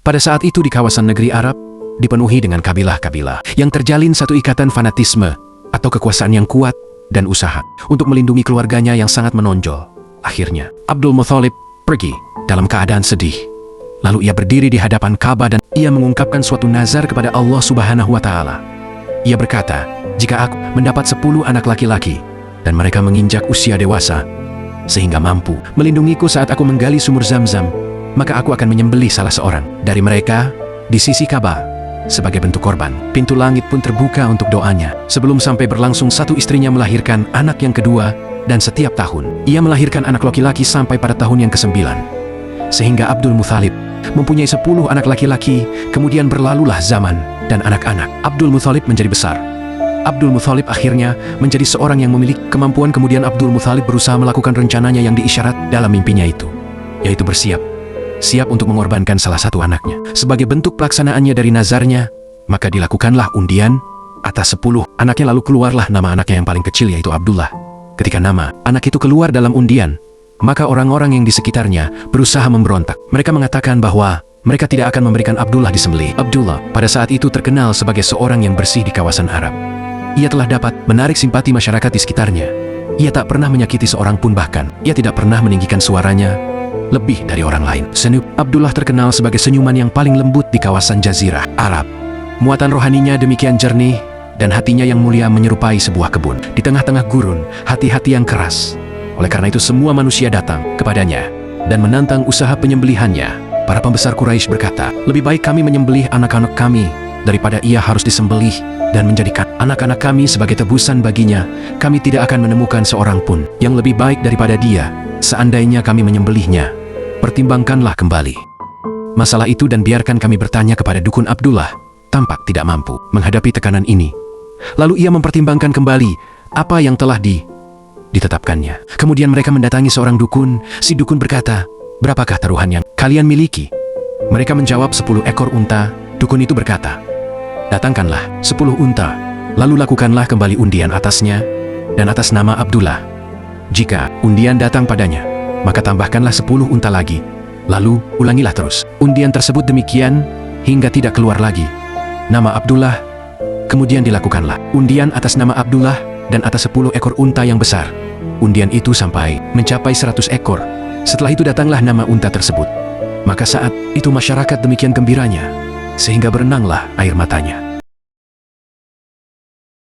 Pada saat itu di kawasan negeri Arab, dipenuhi dengan kabilah-kabilah yang terjalin satu ikatan fanatisme atau kekuasaan yang kuat dan usaha untuk melindungi keluarganya yang sangat menonjol. Akhirnya, Abdul Muthalib pergi dalam keadaan sedih. Lalu ia berdiri di hadapan Ka'bah dan ia mengungkapkan suatu nazar kepada Allah Subhanahu wa Ta'ala. Ia berkata, "Jika aku mendapat 10 anak laki-laki dan mereka menginjak usia dewasa, sehingga mampu melindungiku saat aku menggali sumur Zam-Zam, maka aku akan menyembelih salah seorang dari mereka di sisi Ka'bah sebagai bentuk korban." Pintu langit pun terbuka untuk doanya. Sebelum sampai berlangsung, satu istrinya melahirkan anak yang kedua, dan setiap tahun ia melahirkan anak laki-laki sampai pada tahun yang ke-9. Sehingga Abdul Muthalib mempunyai 10 anak laki-laki. Kemudian berlalulah zaman dan anak-anak Abdul Muthalib menjadi besar. Abdul Muthalib akhirnya menjadi seorang yang memiliki kemampuan. Kemudian Abdul Muthalib berusaha melakukan rencananya yang diisyarat dalam mimpinya itu, yaitu siap untuk mengorbankan salah satu anaknya. Sebagai bentuk pelaksanaannya dari nazarnya, maka dilakukanlah undian atas 10 anaknya. Lalu keluarlah nama anaknya yang paling kecil, yaitu Abdullah. Ketika nama anak itu keluar dalam undian, maka orang-orang yang di sekitarnya berusaha memberontak. Mereka mengatakan bahwa mereka tidak akan memberikan Abdullah disembelih. Abdullah pada saat itu terkenal sebagai seorang yang bersih di kawasan Arab. Ia telah dapat menarik simpati masyarakat di sekitarnya. Ia tak pernah menyakiti seorang pun, bahkan ia tidak pernah meninggikan suaranya lebih dari orang lain. Abdullah terkenal sebagai senyuman yang paling lembut di kawasan Jazirah Arab. Muatan rohaninya demikian jernih dan hatinya yang mulia menyerupai sebuah kebun di tengah-tengah gurun, hati-hati yang keras. Oleh karena itu semua manusia datang kepadanya dan menantang usaha penyembelihannya. Para pembesar Quraisy berkata, "Lebih baik kami menyembelih anak-anak kami daripada ia harus disembelih, dan menjadikan anak-anak kami sebagai tebusan baginya. Kami tidak akan menemukan seorang pun yang lebih baik daripada dia. Seandainya kami menyembelihnya, pertimbangkanlah kembali masalah itu dan biarkan kami bertanya kepada dukun." Abdullah tampak tidak mampu menghadapi tekanan ini. Lalu ia mempertimbangkan kembali apa yang telah ditetapkannya. Kemudian mereka mendatangi seorang dukun. Si dukun berkata, "Berapakah taruhan yang kalian miliki?" Mereka menjawab, 10 ekor unta. Dukun itu berkata, "Datangkanlah 10 unta, lalu lakukanlah kembali undian atasnya dan atas nama Abdullah. Jika undian datang padanya, maka tambahkanlah 10 unta lagi, lalu ulangilah terus undian tersebut demikian hingga tidak keluar lagi nama Abdullah. Kemudian dilakukanlah undian atas nama Abdullah dan atas 10 ekor unta yang besar. Undian itu sampai mencapai 100 ekor. Setelah itu datanglah nama unta tersebut. Maka saat itu masyarakat demikian gembiranya, sehingga berenanglah air matanya.